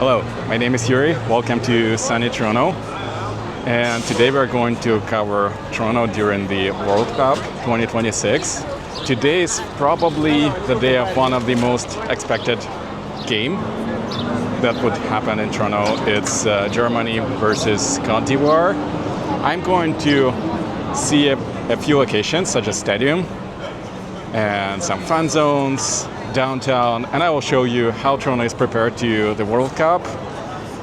Hello, my name is Yuri. Welcome to sunny Toronto. And today we're going to cover Toronto during the World Cup 2026. Today is probably the day of one of the most expected game that would happen in Toronto. It's Germany versus Cote d'Ivoire. I'm going to see a few locations such as stadium and some fan zones, downtown, and I will show you how Toronto is prepared to the World Cup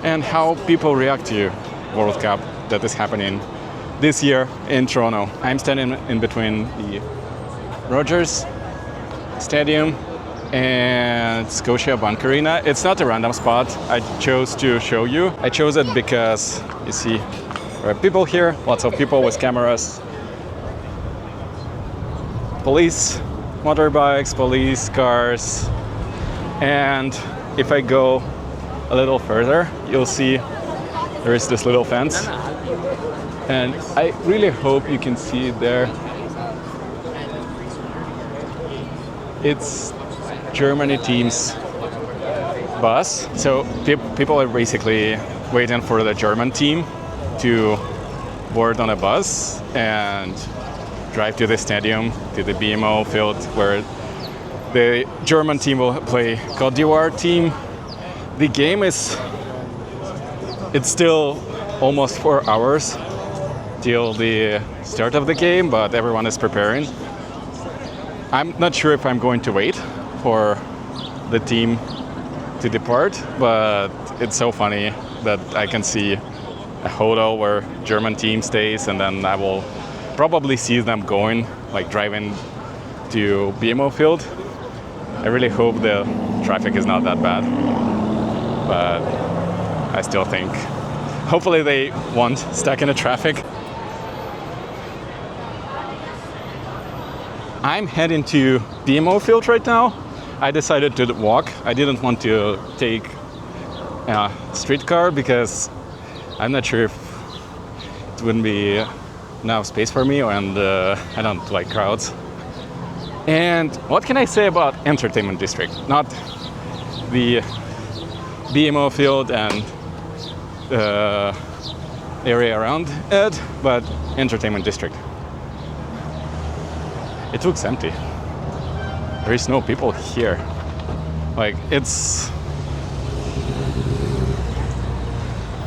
and how people react to World Cup that is happening this year in Toronto. I'm standing in between the Rogers Stadium and Scotiabank Arena. It's not a random spot. I chose to show you. I chose it because you see there are people here, lots of people with cameras, police, motorbikes, police cars, and if I go a little further, you'll see there is this little fence, and I really hope you can see it there. It's Germany team's bus, so people are basically waiting for the German team to board on a bus and drive to the stadium, to the BMO Field, where the German team will play Cote d'Ivoire team. The game it's still almost 4 hours till the start of the game, but everyone is preparing. I'm not sure if I'm going to wait for the team to depart, but it's so funny that I can see a hotel where German team stays, and then I will probably see them going, like driving to BMO Field. I really hope the traffic is not that bad, but I still think hopefully they won't stuck in the traffic. I'm heading to BMO Field right now. I decided to walk. I didn't want to take a streetcar because I'm not sure if it wouldn't be enough space for me, and I don't like crowds. And what can I say about entertainment district? Not the BMO Field and area around it, but entertainment district. It looks empty. There is no people here. Like, it's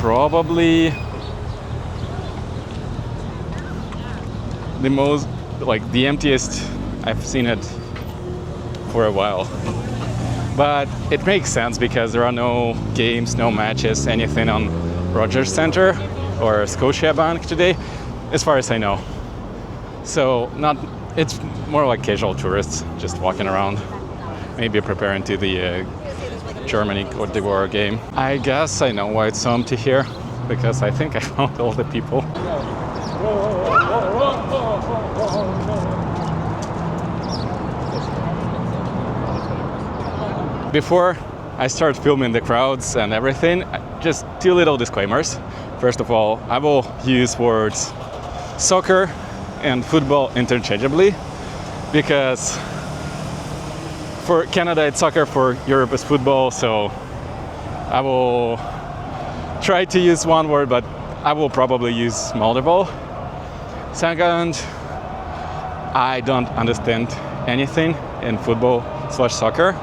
probably the emptiest I've seen it for a while. But it makes sense because there are no games, no matches, anything on Rogers Centre or Scotiabank today, as far as I know. So it's more like casual tourists just walking around, maybe preparing to the Germany Cote d'Ivoire game. I guess I know why it's so empty here, because I think I found all the people. Before I start filming the crowds and everything, just two little disclaimers. First of all, I will use words soccer and football interchangeably, because for Canada it's soccer, for Europe it's football, so I will try to use one word, but I will probably use multiple. Second, I don't understand anything in football/soccer.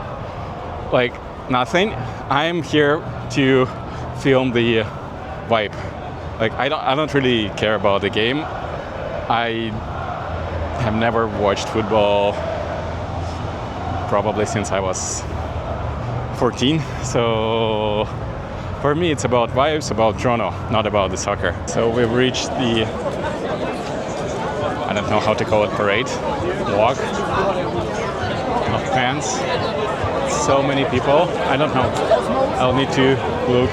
Like, nothing. I'm here to film the vibe. Like, I don't really care about the game. I have never watched football probably since I was 14. So for me, it's about vibes, about Toronto, not about the soccer. So we've reached the, I don't know how to call it, parade, walk of fans. So many people. I don't know. I'll need to look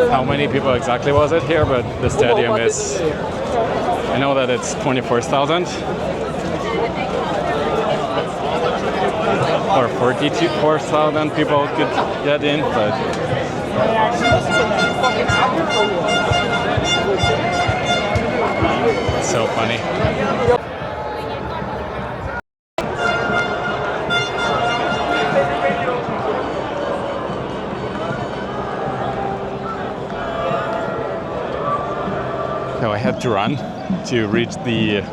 how many people exactly was it here, but the stadium is, I know that it's 24,000 or 44,000 people could get in, but it's so funny. So I had to run to reach the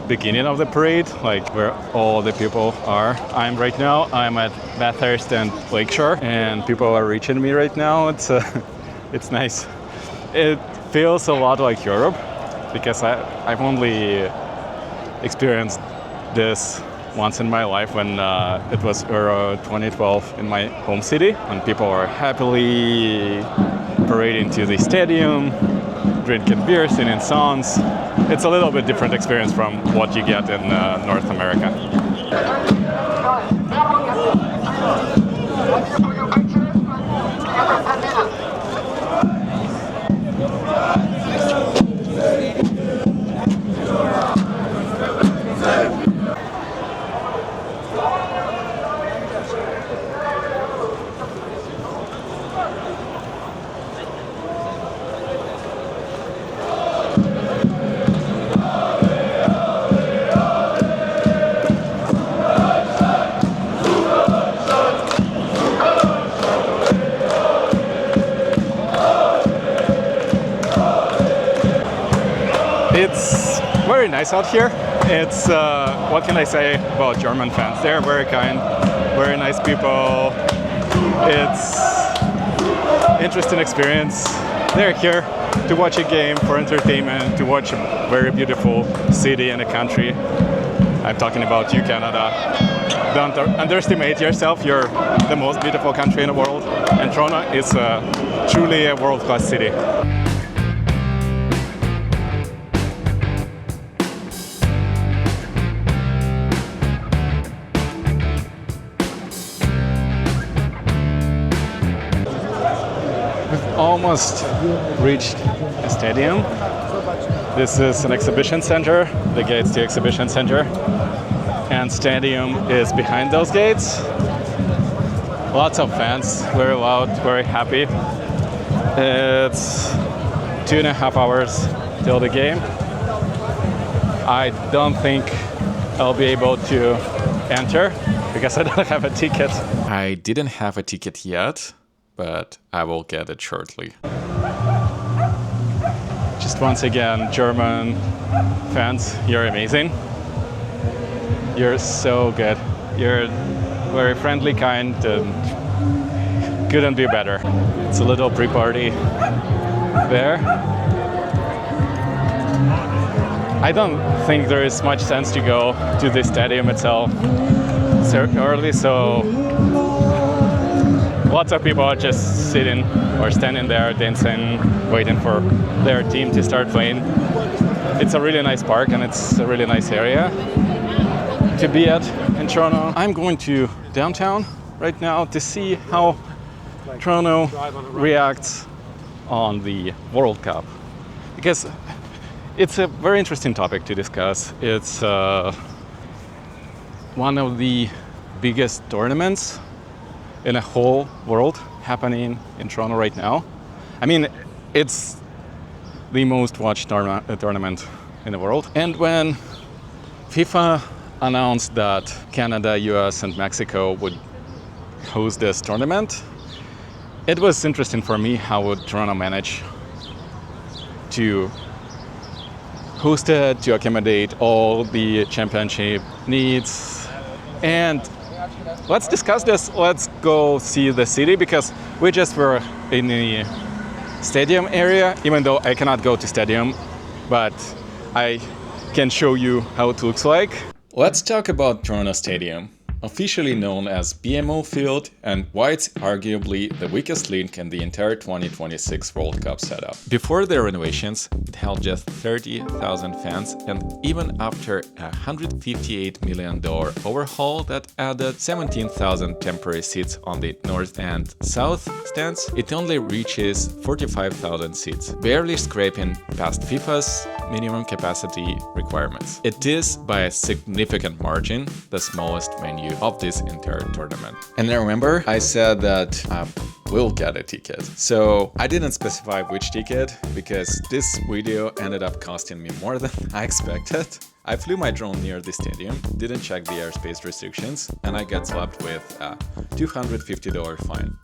beginning of the parade, like where all the people are. I'm at Bathurst and Lakeshore, and people are reaching me right now. It's nice. It feels a lot like Europe because I've only experienced this once in my life when it was Euro 2012 in my home city, when people are happily parading to the stadium, drinking beer, singing songs. It's a little bit different experience from what you get in North America. It's very nice out here. It's, what can I say about German fans? They're very kind, very nice people. It's interesting experience. They're here to watch a game for entertainment, to watch a very beautiful city and a country. I'm talking about you, Canada. Don't underestimate yourself. You're the most beautiful country in the world. And Toronto is truly a world-class city. Almost reached a stadium. This is an exhibition center, the gates to exhibition center, and stadium is behind those gates. Lots of fans, very loud, very happy. It's 2.5 hours till the game. I don't think I'll be able to enter because I don't have a ticket. I didn't have a ticket yet, but I will get it shortly. Just once again, German fans, you're amazing. You're so good. You're very friendly, kind, and couldn't be better. It's a little pre-party there. I don't think there is much sense to go to the stadium itself so early, so lots of people are just sitting or standing there, dancing, waiting for their team to start playing. It's a really nice park and it's a really nice area to be at in Toronto. I'm going to downtown right now to see how Toronto reacts on the World Cup, because it's a very interesting topic to discuss. It's one of the biggest tournaments in a whole world happening in Toronto right now. I mean, it's the most watched tournament in the world. And when FIFA announced that Canada, US, and Mexico would host this tournament, it was interesting for me how would Toronto manage to host it, to accommodate all the championship needs. And let's discuss this. Let's go see the city, because we just were in the stadium area, even though I cannot go to stadium, but I can show you how it looks like. Let's talk about Toronto Stadium, officially known as BMO Field, and why it's arguably the weakest link in the entire 2026 World Cup setup. Before the renovations, it held just 30,000 fans, and even after a $158 million overhaul that added 17,000 temporary seats on the north and south stands, it only reaches 45,000 seats, barely scraping past FIFA's minimum capacity requirements. It is, by a significant margin, the smallest venue of this entire tournament. And I remember I said that we'll get a ticket. So I didn't specify which ticket, because this video ended up costing me more than I expected. I flew my drone near the stadium, didn't check the airspace restrictions, and I got slapped with a $250 fine.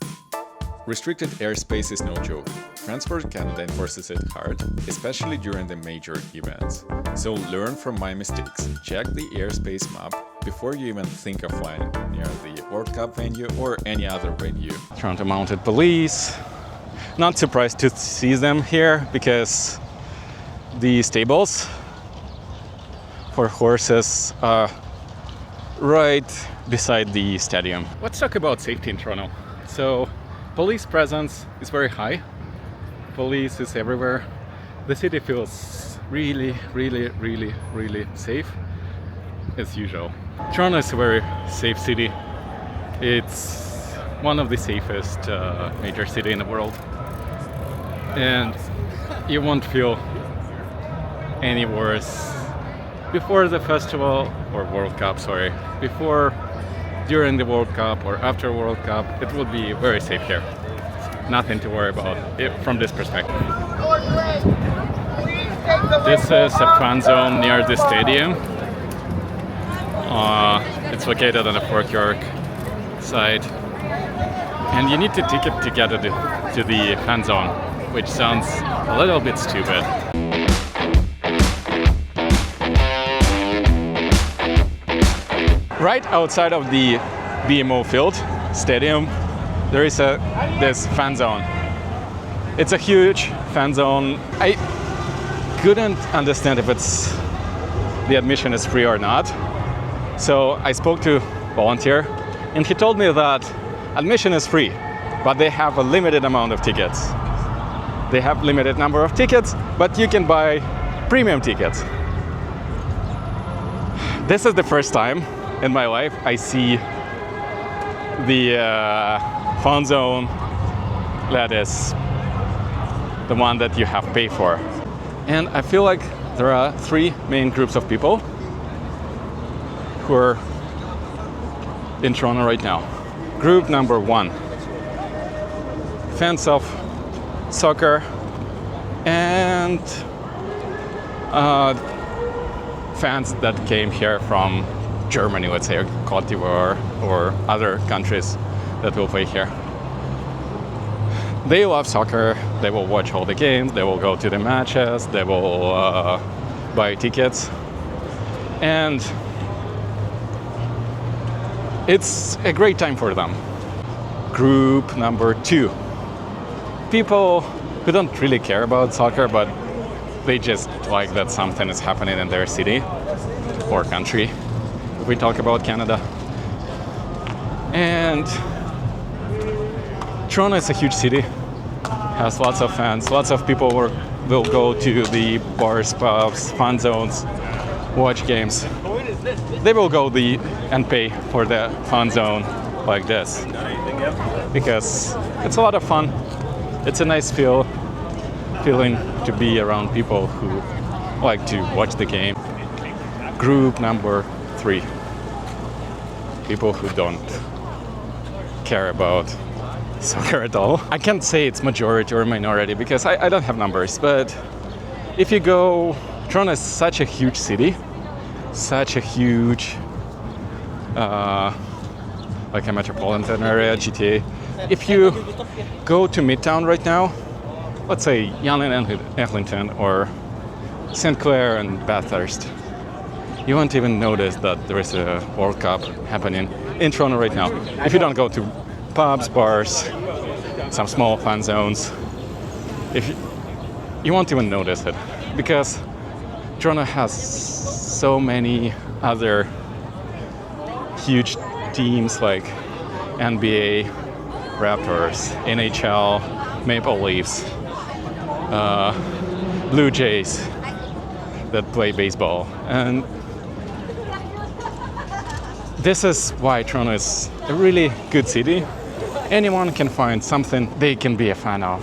Restricted airspace is no joke. Transport Canada enforces it hard, especially during the major events. So learn from my mistakes. Check the airspace map before you even think of flying near the World Cup venue or any other venue. Toronto Mounted Police. Not surprised to see them here because the stables for horses are right beside the stadium. Let's talk about safety in Toronto. So, police presence is very high. Police is everywhere. The city feels really safe as usual. Toronto is a very safe city. It's one of the safest major cities in the world. And you won't feel any worse before the festival or World Cup, sorry. During the World Cup or after World Cup, it will be very safe here. Nothing to worry about from this perspective. This is a fan zone near the stadium. It's located on the Fort York side. And you need a ticket to get to the fan zone, which sounds a little bit stupid. Right outside of the BMO Field stadium, there is this fan zone. It's a huge fan zone. I couldn't understand if the admission is free or not. So I spoke to a volunteer, and he told me that admission is free, but they have a limited amount of tickets. They have limited number of tickets, but you can buy premium tickets. This is the first time in my life I see the fan zone that is the one that you have to pay for. And I feel like there are three main groups of people who are in Toronto right now. Group number one, fans of soccer and fans that came here from Germany, let's say, or Cote d'Ivoire, or other countries that will play here. They love soccer, they will watch all the games, they will go to the matches, they will buy tickets. And it's a great time for them. Group number two, people who don't really care about soccer, but they just like that something is happening in their city or country. If we talk about Canada. And Toronto is a huge city, has lots of fans, lots of people will go to the bars, pubs, fan zones, watch games. They will go and pay for the fan zone like this because it's a lot of fun. It's a nice feeling to be around people who like to watch the game. Group number three, people who don't care about soccer at all. I can't say it's majority or minority because I don't have numbers, but if you go, Toronto is such a huge city, such a huge like a metropolitan area, GTA. If you go to Midtown right now, let's say Yonge and Eglinton or St. Clair and Bathurst, you won't even notice that there is a World Cup happening in Toronto right now. If you don't go to pubs, bars, some small fan zones, you won't even notice it because Toronto has so many other huge teams like NBA, Raptors, NHL, Maple Leafs, Blue Jays that play baseball. And this is why Toronto is a really good city. Anyone can find something they can be a fan of.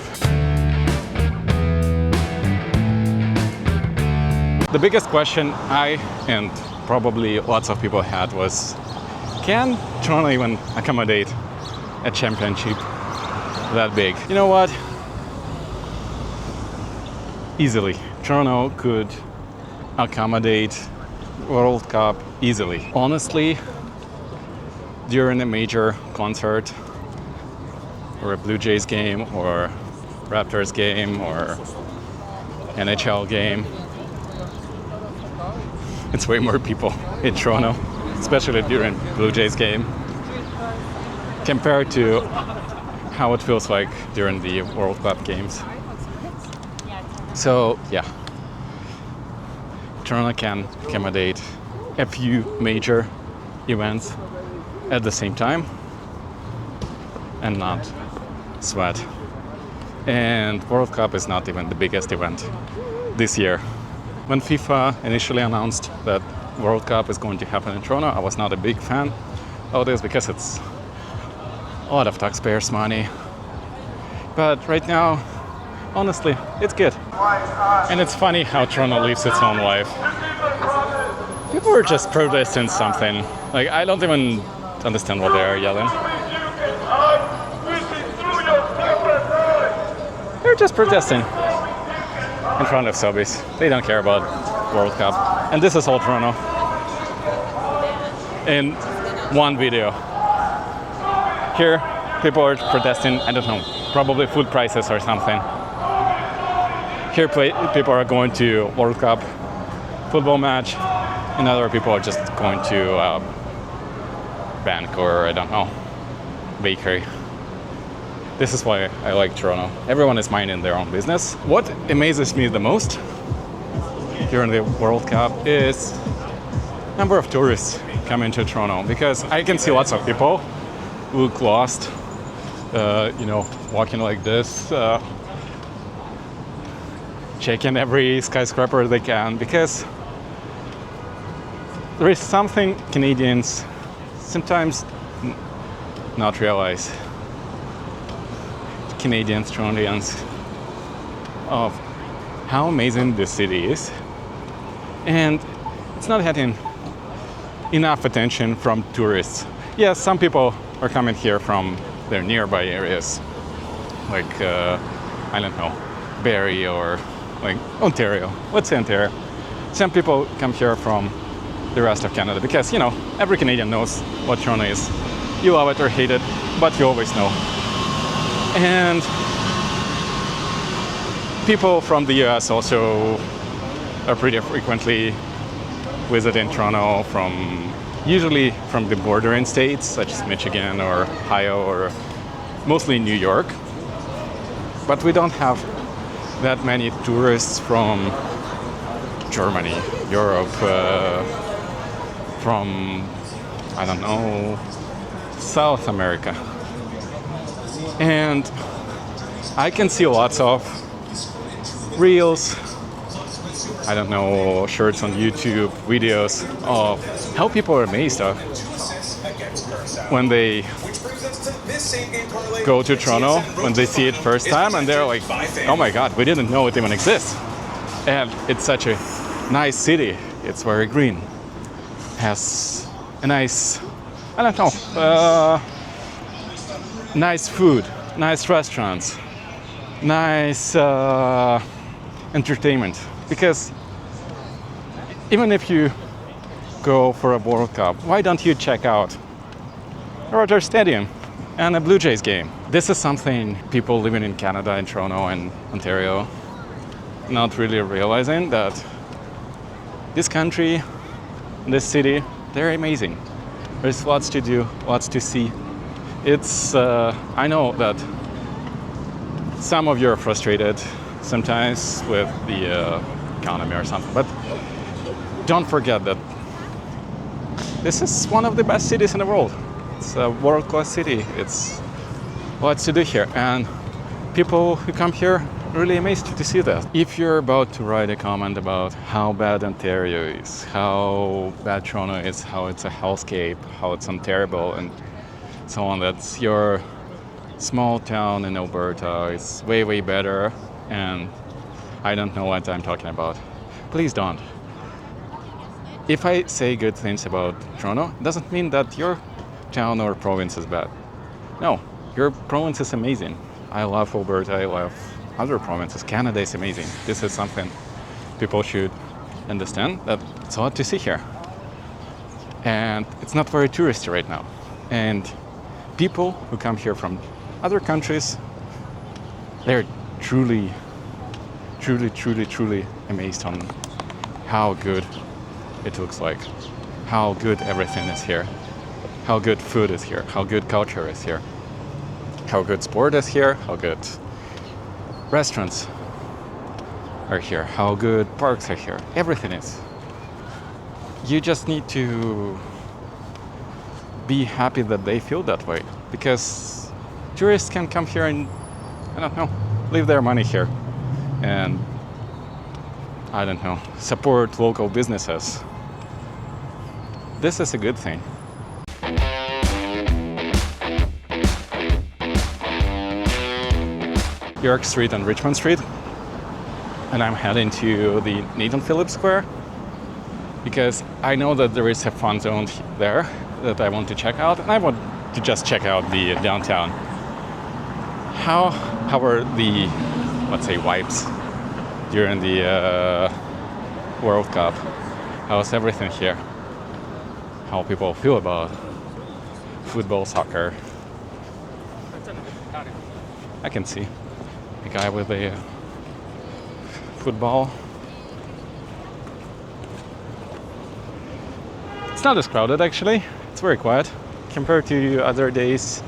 The biggest question I and probably lots of people had was, can Toronto even accommodate a championship that big? You know what? Easily. Toronto could accommodate World Cup easily. Honestly, during a major concert for a Blue Jays game or Raptors game or NHL game, it's way more people in Toronto, especially during Blue Jays game, compared to how it feels like during the World Cup games. So yeah, Toronto can accommodate a few major events at the same time and not sweat. And World Cup is not even the biggest event this year. When FIFA initially announced that World Cup is going to happen in Toronto, I was not a big fan of this because it's a lot of taxpayers' money. But right now, honestly, it's good. And it's funny how Toronto lives its own life. People are just protesting something. Like, I don't even understand what they are yelling. They're just protesting in front of Sobeys. They don't care about World Cup. And this is all Toronto in one video. Here, people are protesting, I don't know, probably food prices or something. Here, people are going to World Cup football match, and other people are just going to bank or, I don't know, bakery. This is why I like Toronto. Everyone is minding their own business. What amazes me the most during the World Cup is number of tourists coming to Toronto, because I can see lots of people who look lost, walking like this, checking every skyscraper they can, because there is something Canadians sometimes not realize. Canadians, Torontonians, of how amazing this city is. And it's not getting enough attention from tourists. Yes, some people are coming here from their nearby areas, like, I don't know, Barrie or like Ontario. Let's say Ontario. Some people come here from the rest of Canada because, every Canadian knows what Toronto is. You love it or hate it, but you always know. And people from the US also are pretty frequently visiting Toronto usually from the bordering states such as Michigan or Ohio or mostly New York. But we don't have that many tourists from Germany, Europe, from, I don't know, South America. And I can see lots of reels, I don't know, shirts on YouTube, videos of how people are amazed of when they go to Toronto, when they see it first time, and they're like, oh my God, we didn't know it even exists. And it's such a nice city. It's very green. Has a nice, I don't know, nice food, nice restaurants, nice entertainment. Because even if you go for a World Cup, why don't you check out Rogers Stadium and a Blue Jays game? This is something people living in Canada and Toronto and Ontario not really realizing, that this country, this city, they're amazing. There's lots to do, lots to see. It's, I know that some of you are frustrated sometimes with the economy or something, but don't forget that this is one of the best cities in the world. It's a world-class city. It's lots to do here, and people who come here are really amazed to see that. If you're about to write a comment about how bad Ontario is, how bad Toronto is, how it's a hellscape, how it's unterrible, and so on, that's your small town in Alberta, it's way, way better, and I don't know what I'm talking about. Please don't. If I say good things about Toronto, it doesn't mean that your town or province is bad. No, your province is amazing. I love Alberta, I love other provinces. Canada is amazing. This is something people should understand, that it's a lot to see here. And it's not very touristy right now. And people who come here from other countries, they're truly amazed on how good it looks like, how good everything is here, how good food is here, how good culture is here, how good sport is here, how good restaurants are here, how good parks are here. Everything is. You just need to be happy that they feel that way, because tourists can come here and, I don't know, leave their money here and, I don't know, support local businesses. This is a good thing. York Street and Richmond Street, and I'm heading to the Nathan Phillips Square because I know that there is a fun zone there that I want to check out, and I want to just check out the downtown. How are the, let's say, vibes during the World Cup? How's everything here? How people feel about football, soccer? I can see a guy with a football. It's not as crowded actually. It's very quiet compared to other days,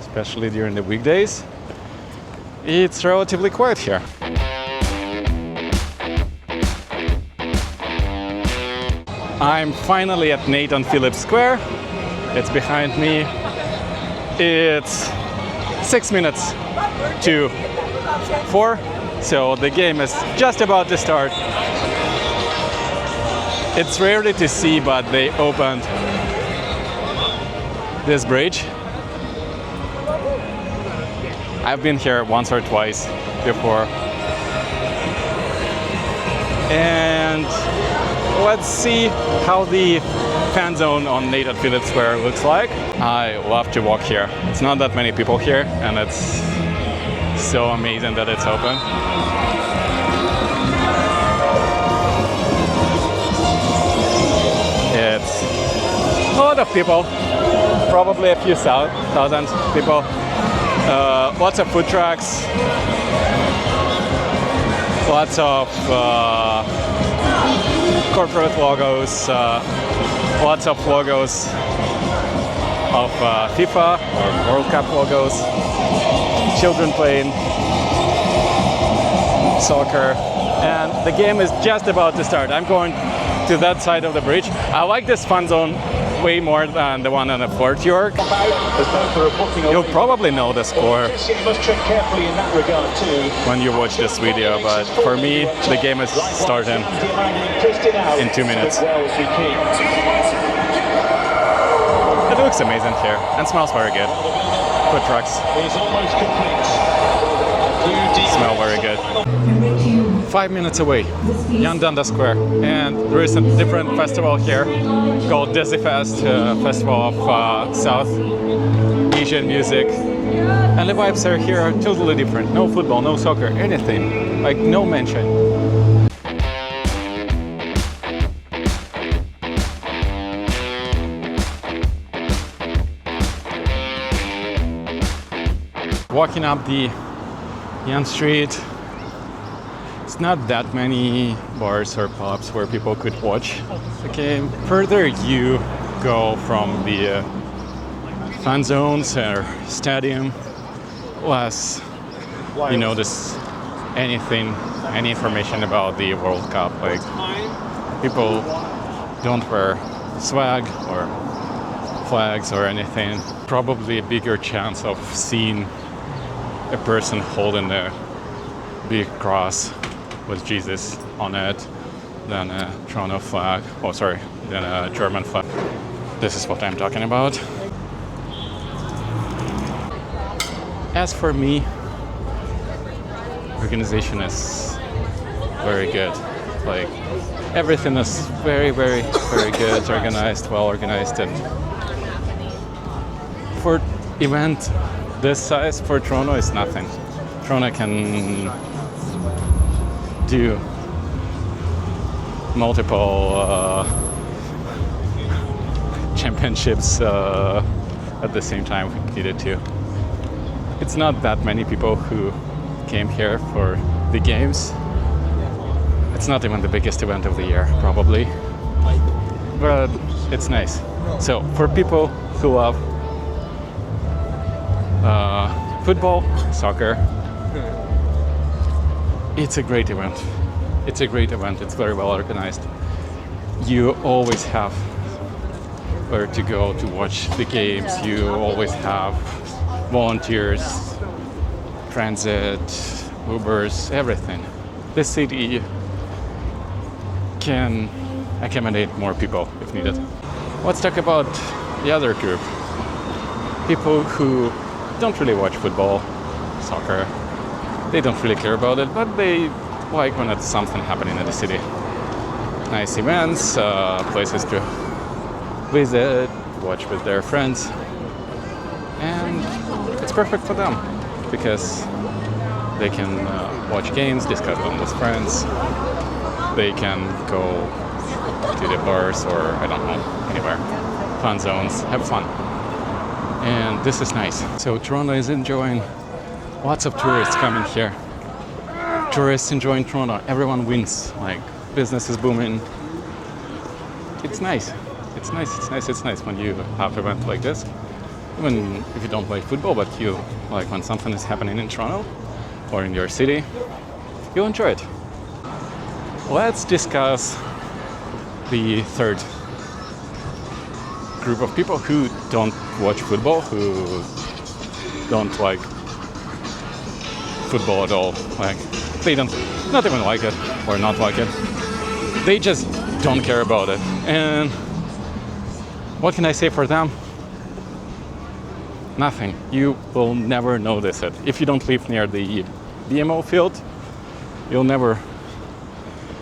especially during the weekdays. It's relatively quiet here. I'm finally at Nathan Phillips Square. It's behind me. It's 6 minutes to 4, so the game is just about to start. It's rarely to see, but they opened this bridge. I've been here once or twice before. And let's see how the fan zone on Nathan Phillips Square looks like. I love to walk here. It's not that many people here, and it's so amazing that it's open. It's a lot of people, probably a few thousand people. Lots of food trucks, lots of corporate logos, lots of logos of FIFA or World Cup logos, children playing soccer, and the game is just about to start. I'm going to that side of the bridge. I like this fun zone way more than the one on the Fort York. You'll probably know the score when you watch this video, but for me, the game is starting in 2 minutes. It looks amazing here and smells very good. Food trucks smell very good. 5 minutes away, Yonge-Dundas Square, and there is a different festival here called Desifest, festival of South Asian music, and the vibes are here are totally different. No football, no soccer, anything, like no mention. Walking up the Yonge Street, it's not that many bars or pubs where people could watch the game. Further you go from the fan zones or stadium, less you notice any information about the World Cup. Like, people don't wear swag or flags or anything. Probably a bigger chance of seeing a person holding a big cross with Jesus on it than a Toronto flag, than a German flag. This is what I'm talking about. As for me, organization is very good. Like, everything is very, very, very good, organized, well organized, and for event this size for Toronto is nothing. Toronto can do multiple championships at the same time if we needed to. It's not that many people who came here for the games. It's not even the biggest event of the year, probably, but it's nice. So for people who love football, soccer, it's a great event. It's a great event. It's very well organized. You always have where to go to watch the games. You always have volunteers, transit, Ubers, everything. The city can accommodate more people if needed. Let's talk about the other group. People who don't really watch football, soccer. They don't really care about it, but they like when it's something happening in the city. Nice events, places to visit, watch with their friends. And it's perfect for them because they can watch games, discuss them with friends. They can go to the bars or, I don't know, anywhere. Fun zones, have fun. And this is nice. So Toronto is enjoying lots of tourists coming here. Tourists enjoying Toronto. Everyone wins. Like, business is booming. It's nice. It's nice. It's nice. It's nice when you have an event like this. Even if you don't play football, but you like when something is happening in Toronto or in your city, you'll enjoy it. Let's discuss the third group of people who don't watch football, who don't like football at all. Like, they don't, not even like it or not like it. They just don't care about it. And what can I say for them? Nothing. You will never notice it. If you don't live near the BMO Field, you'll never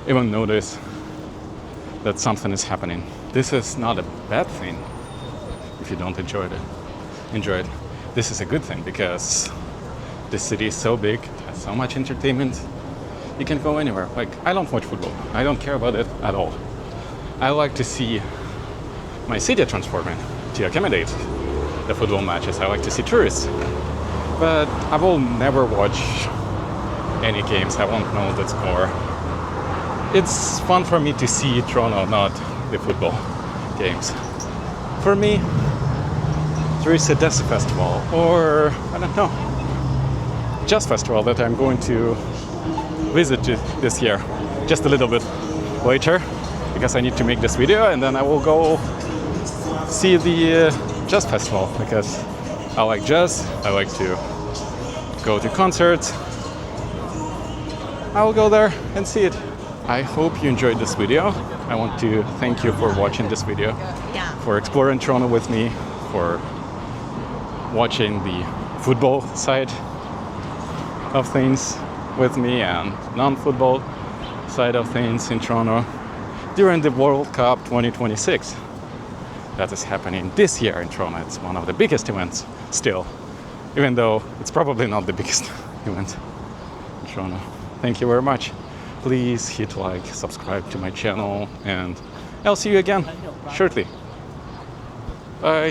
even notice that something is happening. This is not a bad thing if you don't enjoy it. This is a good thing because the city is so big, has so much entertainment. You can go anywhere. Like, I don't watch football. I don't care about it at all. I like to see my city transforming to accommodate the football matches. I like to see tourists. But I will never watch any games. I won't know the score. It's fun for me to see Toronto, not the football games. For me, there is a Desifest festival, or I don't know, Jazz Festival that I'm going to visit this year, just a little bit later, because I need to make this video, and then I will go see the Jazz Festival, because I like jazz, I like to go to concerts. I will go there and see it. I hope you enjoyed this video. I want to thank you for watching this video, for exploring Toronto with me, for watching the football side of things with me and non-football side of things in Toronto during the World Cup 2026 that is happening this year in Toronto. It's one of the biggest events still, even though it's probably not the biggest event in Toronto. Thank you very much. Please hit like, subscribe to my channel, and I'll see you again shortly. Bye.